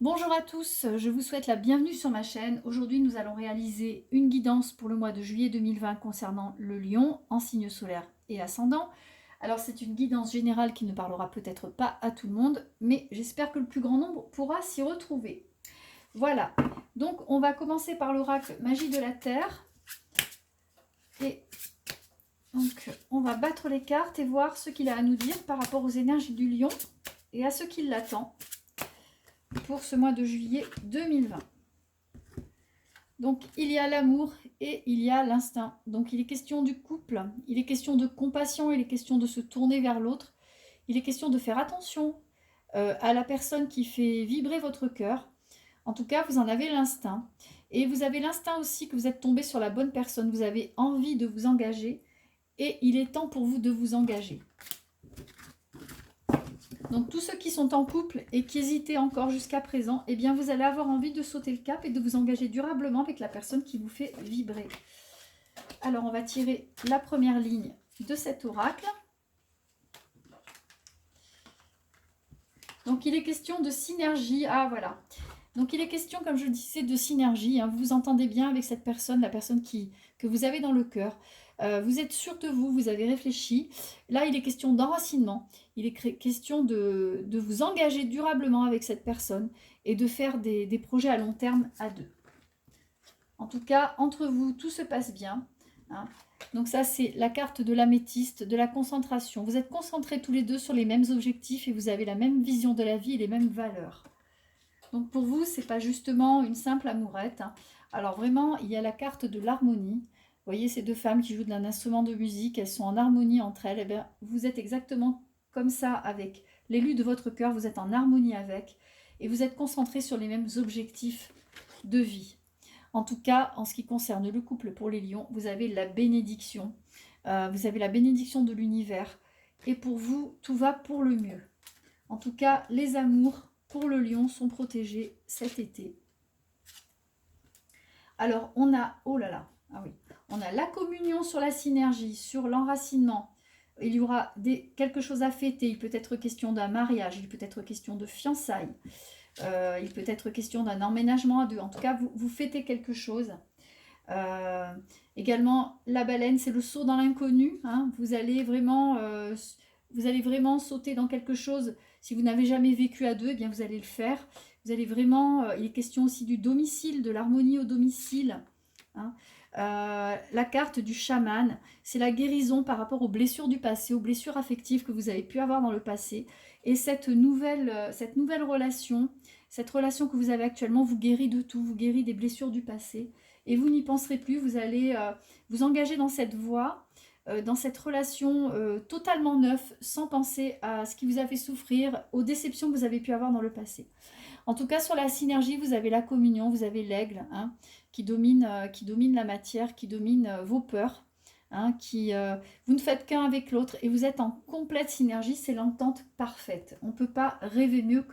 Bonjour à tous, je vous souhaite la bienvenue sur ma chaîne. Aujourd'hui, nous allons réaliser une guidance pour le mois de juillet 2020 concernant le lion en signe solaire et ascendant. Alors, c'est une guidance générale qui ne parlera peut-être pas à tout le monde, mais j'espère que le plus grand nombre pourra s'y retrouver. Voilà, donc on va commencer par l'oracle Magie de la Terre. Et donc, on va battre les cartes et voir ce qu'il a à nous dire par rapport aux énergies du lion et à ce qui l'attend pour ce mois de juillet 2020. Donc, il y a l'amour et il y a l'instinct. Donc, il est question du couple, il est question de compassion, il est question de se tourner vers l'autre. Il est question de faire attention à la personne qui fait vibrer votre cœur. En tout cas, vous en avez l'instinct. Et vous avez l'instinct aussi que vous êtes tombé sur la bonne personne. Vous avez envie de vous engager et il est temps pour vous de vous engager. Donc tous ceux qui sont en couple et qui hésitaient encore jusqu'à présent, eh bien vous allez avoir envie de sauter le cap et de vous engager durablement avec la personne qui vous fait vibrer. Alors on va tirer la première ligne de cet oracle. Donc il est question de synergie. Ah voilà. Donc il est question, comme je le disais, de synergie. Vous vous entendez bien avec cette personne, la personne que vous avez dans le cœur. Vous êtes sûr de vous, vous avez réfléchi. Là, il est question d'enracinement. Il est question de vous engager durablement avec cette personne et de faire des projets à long terme à deux. En tout cas, entre vous, tout se passe bien. Donc ça, c'est la carte de l'améthyste, de la concentration. Vous êtes concentrés tous les deux sur les mêmes objectifs et vous avez la même vision de la vie et les mêmes valeurs. Donc pour vous, ce n'est pas justement une simple amourette. Alors vraiment, il y a la carte de l'harmonie. Vous voyez ces deux femmes qui jouent d'un instrument de musique, elles sont en harmonie entre elles. Eh bien, vous êtes exactement comme ça avec l'élu de votre cœur, vous êtes en harmonie avec et vous êtes concentrés sur les mêmes objectifs de vie. En tout cas, en ce qui concerne le couple pour les lions, vous avez la bénédiction. Vous avez la bénédiction de l'univers. Et pour vous, tout va pour le mieux. En tout cas, les amours pour le lion sont protégés cet été. Alors, on a, oh là là, ah oui, on a la communion sur la synergie, sur l'enracinement. Il y aura quelque chose à fêter. Il peut être question d'un mariage, il peut être question de fiançailles. Il peut être question d'un emménagement à deux. En tout cas, vous fêtez quelque chose. Également, la baleine, c'est le saut dans l'inconnu. Vous allez vraiment sauter dans quelque chose. Si vous n'avez jamais vécu à deux, eh bien vous allez le faire. Vous allez vraiment... il est question aussi du domicile, de l'harmonie au domicile. La carte du chaman, c'est la guérison par rapport aux blessures du passé, aux blessures affectives que vous avez pu avoir dans le passé. Et cette nouvelle relation, cette relation que vous avez actuellement, vous guérit de tout, vous guérit des blessures du passé. Et vous n'y penserez plus, vous allez vous engager dans cette voie, dans cette relation totalement neuve, sans penser à ce qui vous a fait souffrir, aux déceptions que vous avez pu avoir dans le passé. En tout cas, sur la synergie, vous avez la communion, vous avez l'aigle qui domine la matière, qui domine vos peurs. Vous ne faites qu'un avec l'autre et vous êtes en complète synergie, c'est l'entente parfaite. On ne peut pas rêver mieux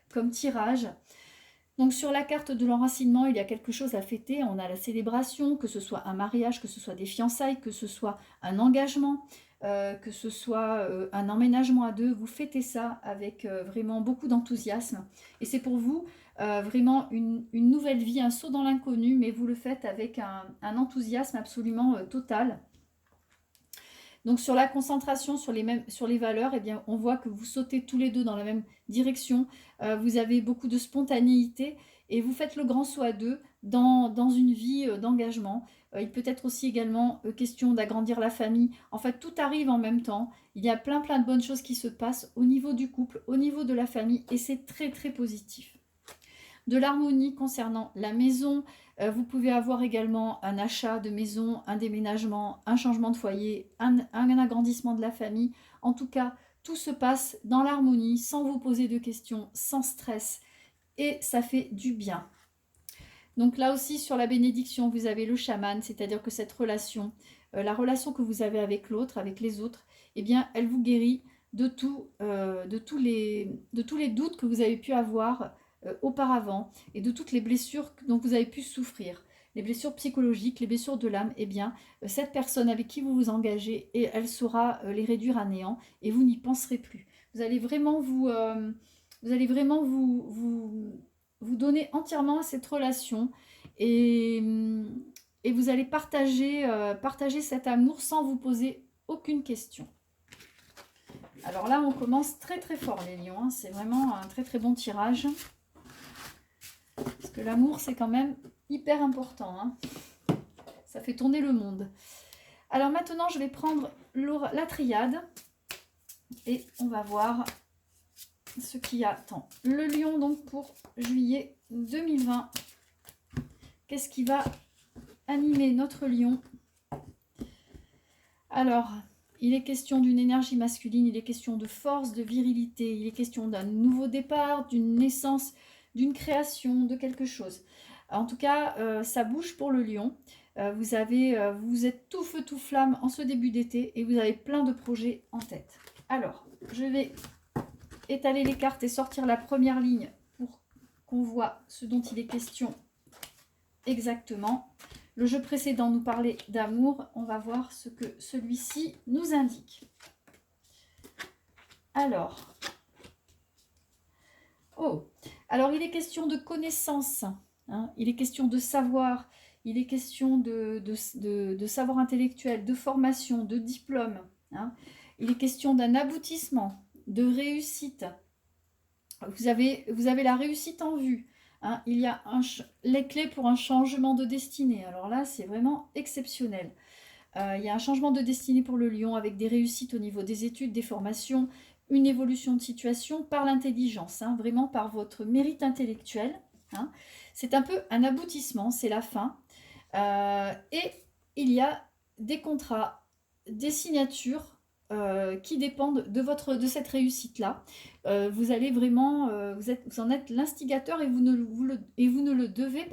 comme tirage. Donc sur la carte de l'enracinement, il y a quelque chose à fêter. On a la célébration, que ce soit un mariage, que ce soit des fiançailles, que ce soit un engagement, que ce soit un emménagement à deux. Vous fêtez ça avec vraiment beaucoup d'enthousiasme. Et c'est pour vous vraiment une nouvelle vie, un saut dans l'inconnu, mais vous le faites avec un enthousiasme absolument total. Donc sur la concentration, sur les valeurs, eh bien, on voit que vous sautez tous les deux dans la même direction. Vous avez beaucoup de spontanéité et vous faites le grand saut à deux dans une vie d'engagement. Il peut être aussi également question d'agrandir la famille. En fait, tout arrive en même temps. Il y a plein de bonnes choses qui se passent au niveau du couple, au niveau de la famille et c'est très positif. De l'harmonie concernant la maison. Vous pouvez avoir également un achat de maison, un déménagement, un changement de foyer, un agrandissement de la famille. En tout cas, tout se passe dans l'harmonie, sans vous poser de questions, sans stress. Et ça fait du bien. Donc là aussi, sur la bénédiction, vous avez le chaman, c'est-à-dire que cette relation, la relation que vous avez avec l'autre, avec les autres, eh bien, elle vous guérit de tous les doutes que vous avez pu avoir auparavant et de toutes les blessures dont vous avez pu souffrir, les blessures psychologiques, les blessures de l'âme. Eh bien, cette personne avec qui vous vous engagez, et elle saura les réduire à néant et vous n'y penserez plus. Vous allez vraiment vous donner entièrement à cette relation et, et vous allez partager, partager cet amour sans vous poser aucune question. Alors là, on commence très très fort les lions, hein. C'est vraiment un très très bon tirage. Parce que l'amour, c'est quand même hyper important, hein. Ça fait tourner le monde. Alors maintenant, je vais prendre la triade et on va voir ce qui attend le lion donc pour juillet 2020. Qu'est-ce qui va animer notre lion? Alors, il est question d'une énergie masculine, il est question de force, de virilité, il est question d'un nouveau départ, d'une naissance, d'une création, de quelque chose. En tout cas, ça bouge pour le lion. Vous êtes tout feu, tout flamme en ce début d'été et vous avez plein de projets en tête. Alors, je vais étaler les cartes et sortir la première ligne pour qu'on voit ce dont il est question exactement. Le jeu précédent nous parlait d'amour. On va voir ce que celui-ci nous indique. Alors, il est question de connaissance, hein, il est question de savoir, il est question de savoir intellectuel, de formation, de diplôme, hein. Il est question d'un aboutissement, de réussite. Vous avez la réussite en vue. Hein. Il y a les clés pour un changement de destinée. Alors là, c'est vraiment exceptionnel. Il y a un changement de destinée pour le lion avec des réussites au niveau des études, des formations, une évolution de situation par l'intelligence, hein, vraiment par votre mérite intellectuel. Hein. C'est un peu un aboutissement, c'est la fin. Et il y a des contrats, des signatures qui dépendent de cette réussite-là. Vous allez vraiment, vous en êtes l'instigateur et vous ne le devez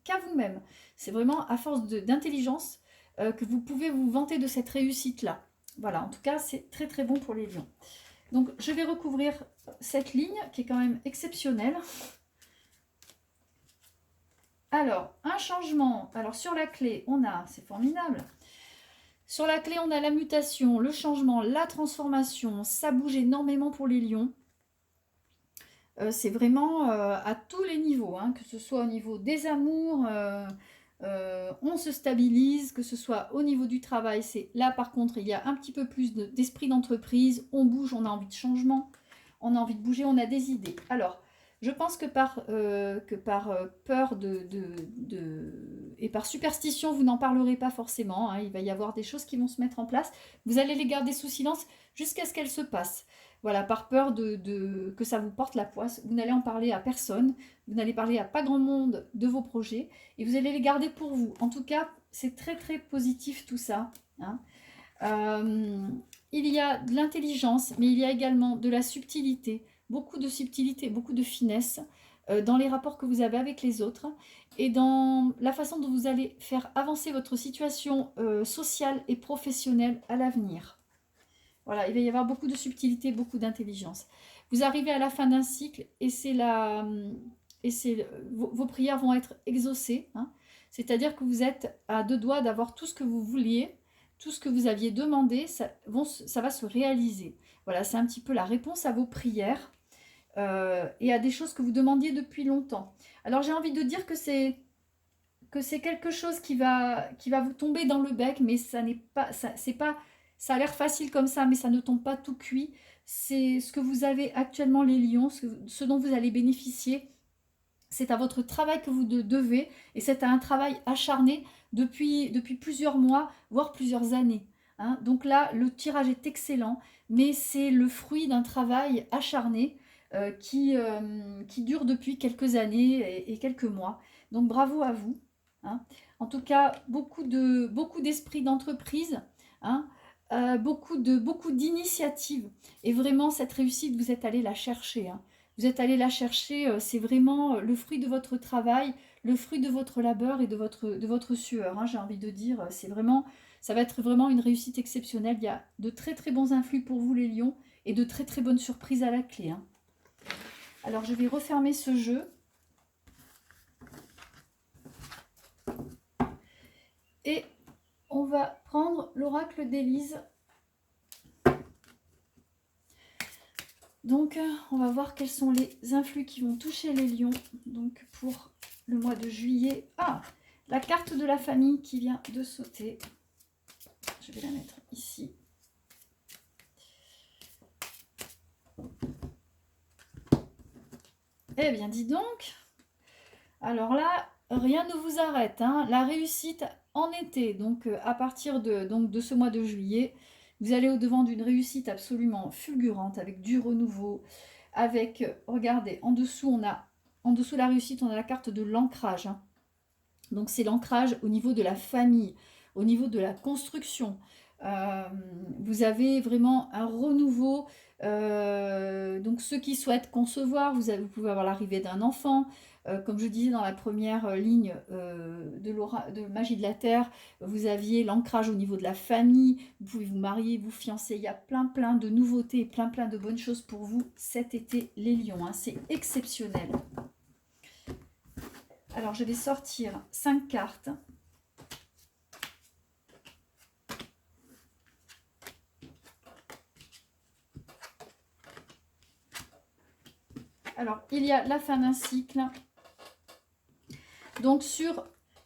qu'à vous-même. C'est vraiment à force d'intelligence que vous pouvez vous vanter de cette réussite-là. Voilà, en tout cas, c'est très très bon pour les lions. Donc, je vais recouvrir cette ligne qui est quand même exceptionnelle. Alors, un changement. Alors, sur la clé, on a, c'est formidable. Sur la clé, on a la mutation, le changement, la transformation. Ça bouge énormément pour les lions. C'est vraiment à tous les niveaux, hein, que ce soit au niveau des amours, on se stabilise, que ce soit au niveau du travail. Là, par contre, il y a un petit peu plus d'esprit d'entreprise. On bouge, on a envie de changement, on a envie de bouger, on a des idées. Alors, je pense que par peur et par superstition, vous n'en parlerez pas forcément. Hein. Il va y avoir des choses qui vont se mettre en place. Vous allez les garder sous silence jusqu'à ce qu'elles se passent. Voilà, par peur que ça vous porte la poisse. Vous n'allez en parler à personne. Vous n'allez parler à pas grand monde de vos projets. Et vous allez les garder pour vous. En tout cas, c'est très très positif tout ça. Hein. Il y a de l'intelligence, mais il y a également de la subtilité. Beaucoup de subtilité, beaucoup de finesse dans les rapports que vous avez avec les autres et dans la façon dont vous allez faire avancer votre situation sociale et professionnelle à l'avenir. Voilà, il va y avoir beaucoup de subtilité, beaucoup d'intelligence. Vous arrivez à la fin d'un cycle et vos prières vont être exaucées. Hein. C'est-à-dire que vous êtes à deux doigts d'avoir tout ce que vous vouliez, tout ce que vous aviez demandé, ça va se réaliser. Voilà, c'est un petit peu la réponse à vos prières et à des choses que vous demandiez depuis longtemps. Alors j'ai envie de dire que c'est quelque chose qui va vous tomber dans le bec, mais ça n'est pas, ça a l'air facile comme ça, mais ça ne tombe pas tout cuit. C'est ce que vous avez actuellement les lions, ce dont vous allez bénéficier. C'est à votre travail que vous devez, et c'est à un travail acharné depuis plusieurs mois, voire plusieurs années. Hein. Donc là, le tirage est excellent, mais c'est le fruit d'un travail acharné qui dure depuis quelques années et quelques mois. Donc bravo à vous. Hein. En tout cas, beaucoup d'esprit d'entreprise, hein, beaucoup d'initiatives. Et vraiment, cette réussite, vous êtes allé la chercher. Hein. Vous êtes allé la chercher, c'est vraiment le fruit de votre travail, le fruit de votre labeur et de votre sueur. Hein, j'ai envie de dire, ça va être vraiment une réussite exceptionnelle. Il y a de très très bons influx pour vous les lions et de très très bonnes surprises à la clé. Hein. Alors je vais refermer ce jeu. Et on va prendre l'oracle d'Élise. Donc, on va voir quels sont les influx qui vont toucher les lions. Donc, pour le mois de juillet. Ah, la carte de la famille qui vient de sauter. Je vais la mettre ici. Eh bien, dis donc. Alors là, rien ne vous arrête. Hein. La réussite en été, donc à partir de ce mois de juillet, vous allez au-devant d'une réussite absolument fulgurante, avec du renouveau, avec, regardez, en dessous de la réussite, on a la carte de l'ancrage. Hein. Donc c'est l'ancrage au niveau de la famille, au niveau de la construction. Vous avez vraiment un renouveau. Donc ceux qui souhaitent concevoir, vous pouvez avoir l'arrivée d'un enfant. Comme je disais dans la première ligne de Magie de la Terre, vous aviez l'ancrage au niveau de la famille. Vous pouvez vous marier, vous fiancer. Il y a plein de nouveautés, plein de bonnes choses pour vous cet été, les lions. Hein. C'est exceptionnel. Alors, je vais sortir 5 cartes. Alors, il y a la fin d'un cycle. Donc,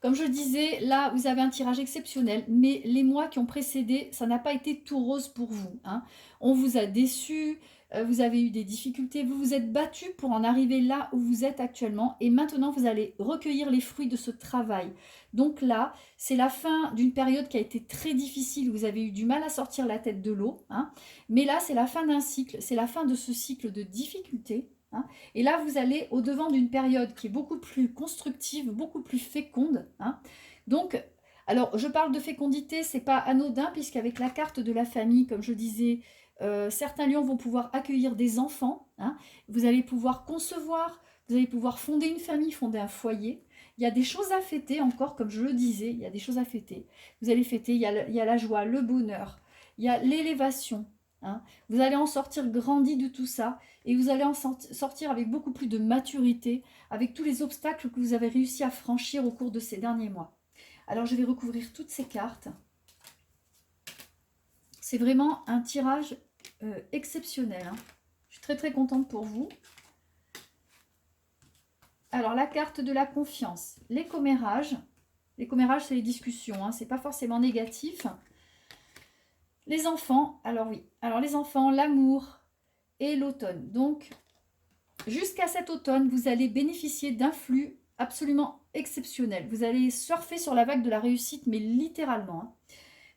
comme je disais, là, vous avez un tirage exceptionnel. Mais les mois qui ont précédé, ça n'a pas été tout rose pour vous. Hein. On vous a déçu. Vous avez eu des difficultés, vous vous êtes battu pour en arriver là où vous êtes actuellement et maintenant vous allez recueillir les fruits de ce travail. Donc là, c'est la fin d'une période qui a été très difficile, vous avez eu du mal à sortir la tête de l'eau, hein. Mais là c'est la fin d'un cycle, c'est la fin de ce cycle de difficultés. Hein. Et là vous allez au-devant d'une période qui est beaucoup plus constructive, beaucoup plus féconde. Hein. Donc, alors je parle de fécondité, c'est pas anodin puisqu'avec la carte de la famille, comme je disais, certains lions vont pouvoir accueillir des enfants, hein. Vous allez pouvoir concevoir, vous allez pouvoir fonder une famille, fonder un foyer. Il y a des choses à fêter encore, comme je le disais, il y a des choses à fêter. Vous allez fêter, il y a la joie, le bonheur, il y a l'élévation. Hein. Vous allez en sortir grandi de tout ça et vous allez en sortir avec beaucoup plus de maturité, avec tous les obstacles que vous avez réussi à franchir au cours de ces derniers mois. Alors je vais recouvrir toutes ces cartes. C'est vraiment un tirage exceptionnel. Hein. Je suis très contente pour vous. Alors la carte de la confiance, les commérages. Les commérages, c'est les discussions, hein, c'est pas forcément négatif. Les enfants, alors oui, alors les enfants, l'amour et l'automne. Donc jusqu'à cet automne, vous allez bénéficier d'un flux absolument exceptionnel. Vous allez surfer sur la vague de la réussite, mais littéralement. Hein.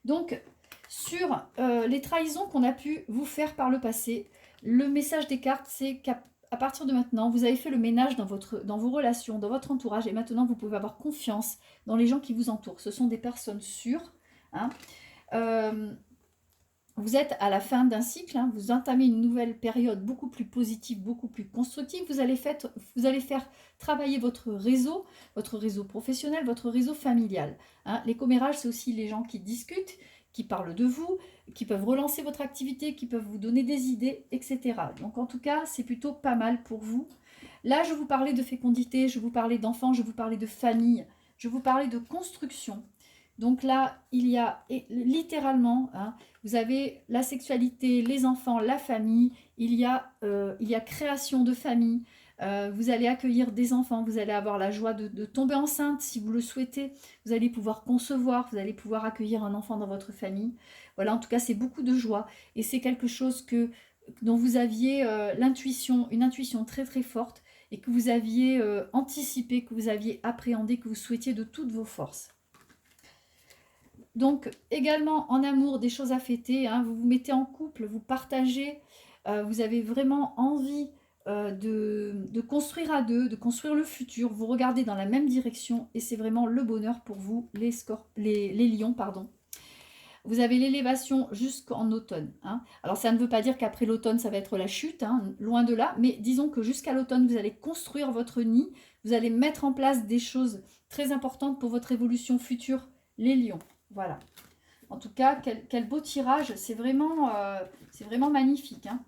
Donc sur les trahisons qu'on a pu vous faire par le passé, le message des cartes, c'est qu'à partir de maintenant, vous avez fait le ménage dans vos relations, dans votre entourage, et maintenant, vous pouvez avoir confiance dans les gens qui vous entourent. Ce sont des personnes sûres. Hein. Vous êtes à la fin d'un cycle, hein, vous entamez une nouvelle période beaucoup plus positive, beaucoup plus constructive. Vous allez faire travailler votre réseau professionnel, votre réseau familial. Hein. Les commérages, c'est aussi les gens qui discutent, qui parlent de vous, qui peuvent relancer votre activité, qui peuvent vous donner des idées, etc. Donc en tout cas, c'est plutôt pas mal pour vous. Là, je vous parlais de fécondité, je vous parlais d'enfants, je vous parlais de famille, je vous parlais de construction. Donc là, il y a littéralement, hein, vous avez la sexualité, les enfants, la famille, il y a création de famille, vous allez accueillir des enfants, vous allez avoir la joie de tomber enceinte si vous le souhaitez, vous allez pouvoir concevoir, vous allez pouvoir accueillir un enfant dans votre famille. Voilà, en tout cas, c'est beaucoup de joie et c'est quelque chose dont vous aviez une intuition très forte et que vous aviez anticipé, que vous aviez appréhendé, que vous souhaitiez de toutes vos forces. Donc, également en amour, des choses à fêter. Hein, vous vous mettez en couple, vous partagez, vous avez vraiment envie de construire à deux, de construire le futur. Vous regardez dans la même direction et c'est vraiment le bonheur pour vous, les lions. Pardon. Vous avez l'élévation jusqu'en automne. Hein. Alors, ça ne veut pas dire qu'après l'automne, ça va être la chute, hein, loin de là. Mais disons que jusqu'à l'automne, vous allez construire votre nid. Vous allez mettre en place des choses très importantes pour votre évolution future, les lions. Voilà. En tout cas, quel beau tirage. C'est vraiment magnifique. Hein.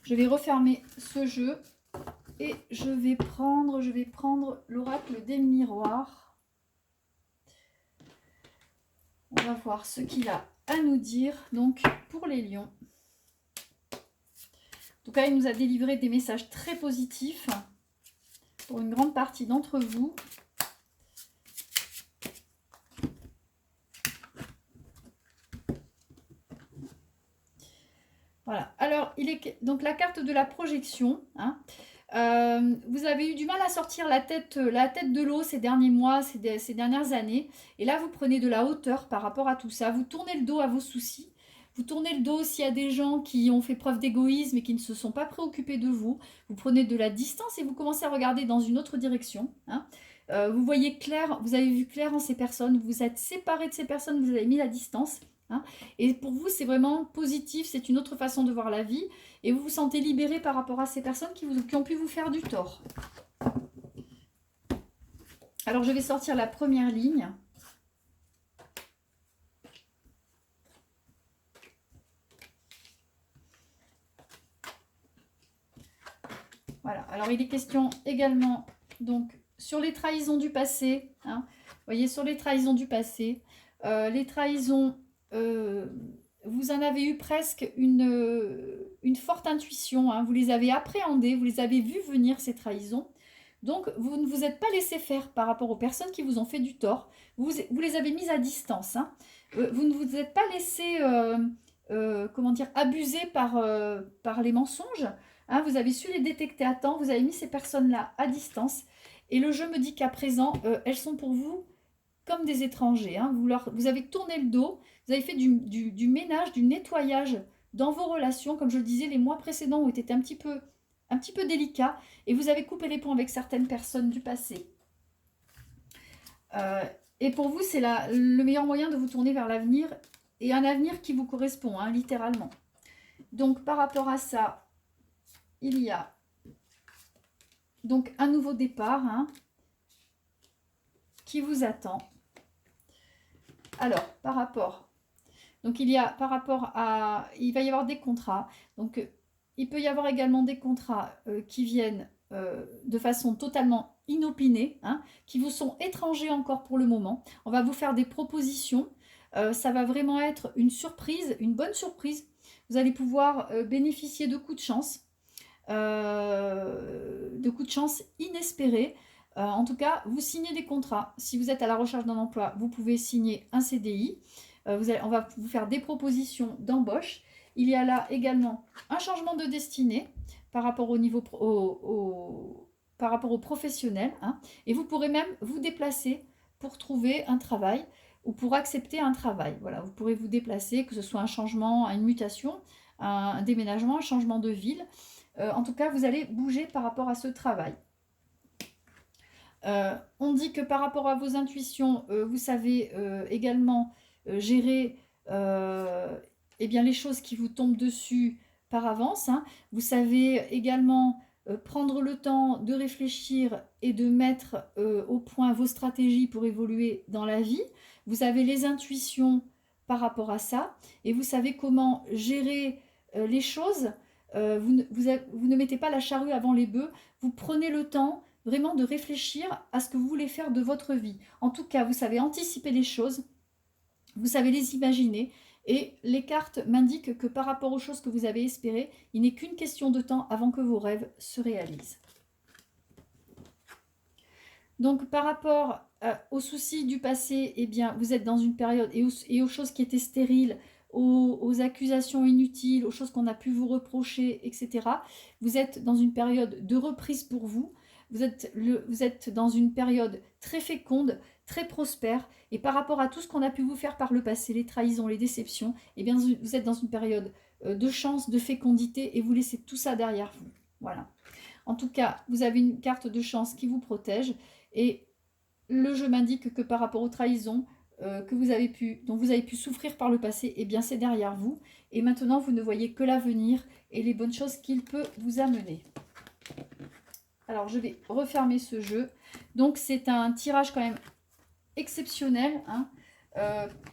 Je vais refermer ce jeu et je vais prendre l'oracle des miroirs. On va voir ce qu'il a à nous dire. Donc, pour les lions. tout cas, il nous a délivré des messages très positifs pour une grande partie d'entre vous. Voilà. Alors, il est donc la carte de la projection. Hein. Vous avez eu du mal à sortir la tête de l'eau ces derniers mois, ces dernières années. Et là, vous prenez de la hauteur par rapport à tout ça. Vous tournez le dos à vos soucis. Vous tournez le dos s'il y a des gens qui ont fait preuve d'égoïsme et qui ne se sont pas préoccupés de vous. Vous prenez de la distance et vous commencez à regarder dans une autre direction. Hein. Vous voyez clair, vous avez vu clair en ces personnes. Vous êtes séparés de ces personnes, vous avez mis la distance. Hein. Et pour vous, c'est vraiment positif, c'est une autre façon de voir la vie. Et vous vous sentez libéré par rapport à ces personnes qui ont pu vous faire du tort. Alors, je vais sortir la première ligne. Voilà, alors il est question également, donc, sur les trahisons du passé. Hein. Vous voyez, sur les trahisons du passé, les trahisons... vous en avez eu presque une forte intuition, hein. Vous les avez appréhendées, vous les avez vues venir, ces trahisons. Donc, vous ne vous êtes pas laissé faire par rapport aux personnes qui vous ont fait du tort. Vous les avez mises à distance. Hein. Vous ne vous êtes pas laissé, comment dire, abuser par les mensonges. Hein. Vous avez su les détecter à temps, vous avez mis ces personnes-là à distance. Et le jeu me dit qu'à présent, elles sont pour vous comme des étrangers. Hein. Vous avez tourné le dos, vous avez fait du ménage, du nettoyage dans vos relations. Comme je le disais, les mois précédents ont été un petit peu délicats et vous avez coupé les ponts avec certaines personnes du passé. Et pour vous, c'est le meilleur moyen de vous tourner vers l'avenir et un avenir qui vous correspond, hein, littéralement. Donc, par rapport à ça, il y a donc un nouveau départ, hein, qui vous attend. Alors, donc il va y avoir des contrats. Donc, il peut y avoir également des contrats qui viennent de façon totalement inopinée, hein, qui vous sont étrangers encore pour le moment. On va vous faire des propositions. Ça va vraiment être une surprise, une bonne surprise. Vous allez pouvoir bénéficier de coups de chance inespérés. En tout cas, vous signez des contrats. Si vous êtes à la recherche d'un emploi, vous pouvez signer un CDI. On va vous faire des propositions d'embauche. Il y a là également un changement de destinée par rapport par rapport aux professionnels. Hein. Et vous pourrez même vous déplacer pour trouver un travail ou pour accepter un travail. Voilà, vous pourrez vous déplacer, que ce soit un changement, une mutation, un déménagement, un changement de ville. En tout cas, vous allez bouger par rapport à ce travail. On dit que par rapport à vos intuitions, vous savez également gérer eh bien, les choses qui vous tombent dessus par avance. Hein. Vous savez également prendre le temps de réfléchir et de mettre au point vos stratégies pour évoluer dans la vie. Vous avez les intuitions par rapport à ça et vous savez comment gérer les choses. Vous ne mettez pas la charrue avant les bœufs, vous prenez le temps vraiment de réfléchir à ce que vous voulez faire de votre vie. En tout cas, vous savez anticiper les choses, vous savez les imaginer, et les cartes m'indiquent que par rapport aux choses que vous avez espérées, il n'est qu'une question de temps avant que vos rêves se réalisent. Donc, par rapport aux soucis du passé, eh bien, vous êtes dans une période, et aux choses qui étaient stériles, aux accusations inutiles, aux choses qu'on a pu vous reprocher, etc. Vous êtes dans une période de reprise pour vous. Vous êtes dans une période très féconde, très prospère, et par rapport à tout ce qu'on a pu vous faire par le passé, les trahisons, les déceptions, eh bien, vous êtes dans une période de chance, de fécondité, et vous laissez tout ça derrière vous. Voilà. En tout cas, vous avez une carte de chance qui vous protège, et le jeu m'indique que par rapport aux trahisons dont vous avez pu souffrir par le passé, eh bien, c'est derrière vous, et maintenant, vous ne voyez que l'avenir et les bonnes choses qu'il peut vous amener. Alors, je vais refermer ce jeu. Donc, c'est un tirage quand même exceptionnel, hein,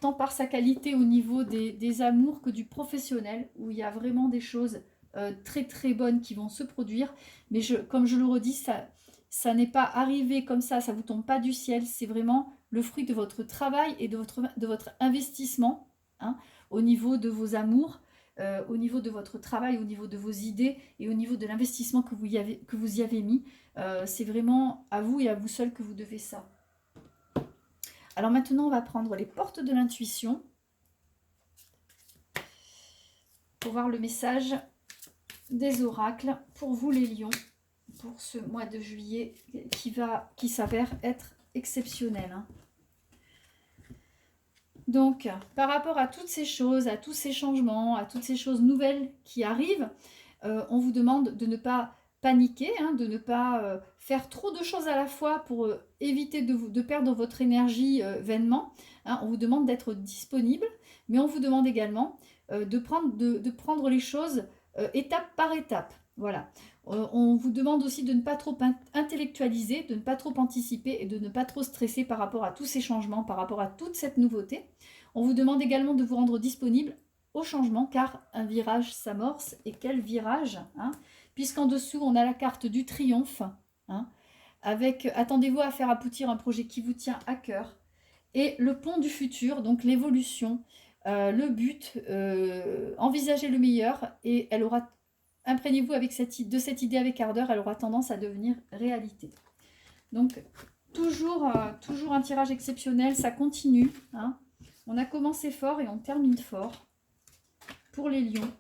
tant par sa qualité au niveau des amours que du professionnel, où il y a vraiment des choses très très bonnes qui vont se produire. Mais comme je le redis, ça n'est pas arrivé comme ça vous tombe pas du ciel. C'est vraiment le fruit de votre travail et de votre investissement, hein, au niveau de vos amours. au niveau de votre travail, au niveau de vos idées et au niveau de l'investissement que vous y avez mis. C'est vraiment à vous et à vous seul que vous devez ça. Alors maintenant, on va prendre les portes de l'intuition pour voir le message des oracles pour vous les lions, pour ce mois de juillet qui s'avère être exceptionnel. Hein. Donc, par rapport à toutes ces choses, à tous ces changements, à toutes ces choses nouvelles qui arrivent, on vous demande de ne pas paniquer, hein, de ne pas faire trop de choses à la fois pour éviter de perdre votre énergie vainement. Hein. On vous demande d'être disponible, mais on vous demande également de prendre les choses étape par étape. Voilà. On vous demande aussi de ne pas trop intellectualiser, de ne pas trop anticiper et de ne pas trop stresser par rapport à tous ces changements, par rapport à toute cette nouveauté. On vous demande également de vous rendre disponible au changement car un virage s'amorce. Et quel virage, hein, puisqu'en dessous on a la carte du triomphe, hein, avec attendez-vous à faire aboutir un projet qui vous tient à cœur, et le pont du futur, donc l'évolution, le but, envisagez le meilleur, et elle aura, imprégnez-vous de cette idée avec ardeur, elle aura tendance à devenir réalité. Donc toujours un tirage exceptionnel, ça continue, hein. On a commencé fort et on termine fort pour les lions.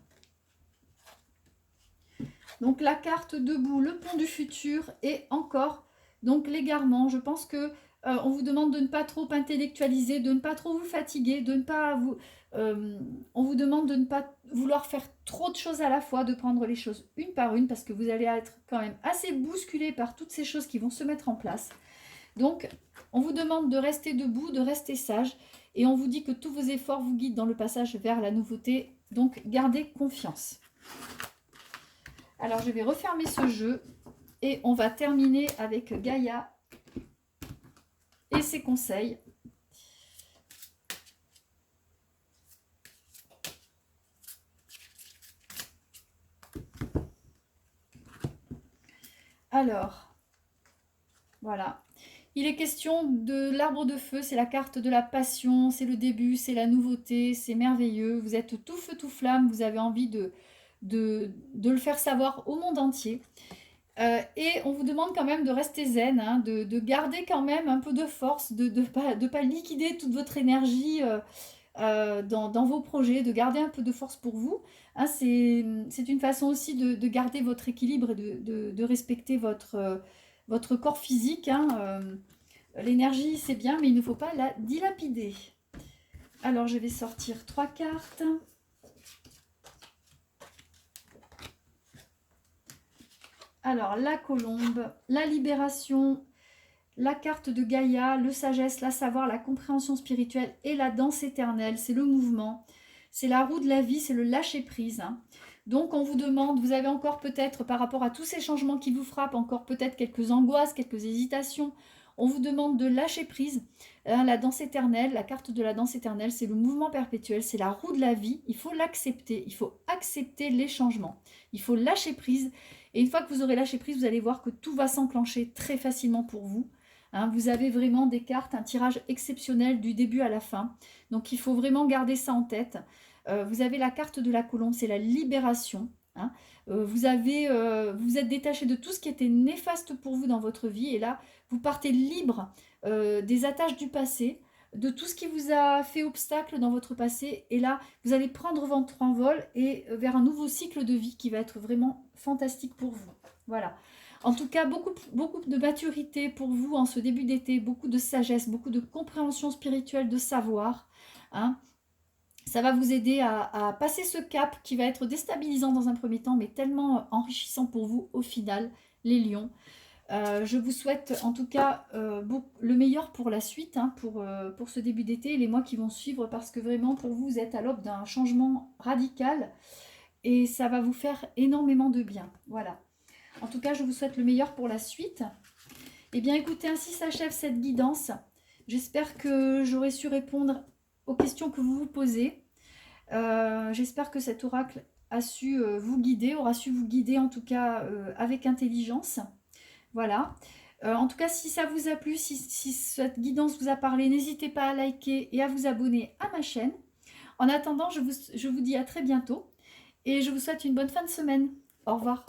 Donc la carte debout, le pont du futur et encore donc l'égarement. Je pense que on vous demande de ne pas trop intellectualiser, de ne pas trop vous fatiguer, de ne pas vous... on vous demande de ne pas vouloir faire trop de choses à la fois, de prendre les choses une par une parce que vous allez être quand même assez bousculé par toutes ces choses qui vont se mettre en place. Donc on vous demande de rester debout, de rester sage et on vous dit que tous vos efforts vous guident dans le passage vers la nouveauté. Donc gardez confiance. Alors je vais refermer ce jeu et on va terminer avec Gaïa et ses conseils. Alors, voilà. Il est question de l'arbre de feu, c'est la carte de la passion, c'est le début, c'est la nouveauté, c'est merveilleux. Vous êtes tout feu, tout flamme, vous avez envie de le faire savoir au monde entier. Et on vous demande quand même de rester zen, hein, de garder quand même un peu de force, de ne pas liquider toute votre énergie dans vos projets, de garder un peu de force pour vous. Hein, c'est une façon aussi de garder votre équilibre et de respecter votre corps physique. Hein. L'énergie, c'est bien, mais il ne faut pas la dilapider. Alors, je vais sortir 3 cartes. Alors, la colombe, la libération, la carte de Gaïa, le sagesse, la savoir, la compréhension spirituelle et la danse éternelle. C'est le mouvement, c'est la roue de la vie, c'est le lâcher-prise. Hein. Donc, on vous demande, vous avez encore peut-être, par rapport à tous ces changements qui vous frappent, encore peut-être quelques angoisses, quelques hésitations. On vous demande de lâcher prise. La danse éternelle, la carte de la danse éternelle, c'est le mouvement perpétuel, c'est la roue de la vie. Il faut l'accepter, il faut accepter les changements. Il faut lâcher prise. Et une fois que vous aurez lâché prise, vous allez voir que tout va s'enclencher très facilement pour vous. Hein, vous avez vraiment des cartes, un tirage exceptionnel du début à la fin. Donc, il faut vraiment garder ça en tête. Vous avez la carte de la colombe, c'est la libération. Hein. Vous êtes détaché de tout ce qui était néfaste pour vous dans votre vie. Et là, vous partez libre des attaches du passé, de tout ce qui vous a fait obstacle dans votre passé. Et là, vous allez prendre votre envol et vers un nouveau cycle de vie qui va être vraiment fantastique pour vous. Voilà. En tout cas, beaucoup de maturité pour vous en ce début d'été, beaucoup de sagesse, beaucoup de compréhension spirituelle, de savoir. Hein. Ça va vous aider à passer ce cap qui va être déstabilisant dans un premier temps, mais tellement enrichissant pour vous au final, les lions. Je vous souhaite en tout cas le meilleur pour la suite, hein, pour ce début d'été et les mois qui vont suivre, parce que vraiment pour vous, vous êtes à l'aube d'un changement radical et ça va vous faire énormément de bien. Voilà. En tout cas, je vous souhaite le meilleur pour la suite. Eh bien, écoutez, ainsi s'achève cette guidance. J'espère que j'aurai su répondre aux questions que vous vous posez. J'espère que cet oracle a su vous guider, aura su vous guider en tout cas avec intelligence. Voilà. En tout cas, si ça vous a plu, si cette guidance vous a parlé, n'hésitez pas à liker et à vous abonner à ma chaîne. En attendant, je vous dis à très bientôt. et je vous souhaite une bonne fin de semaine. Au revoir.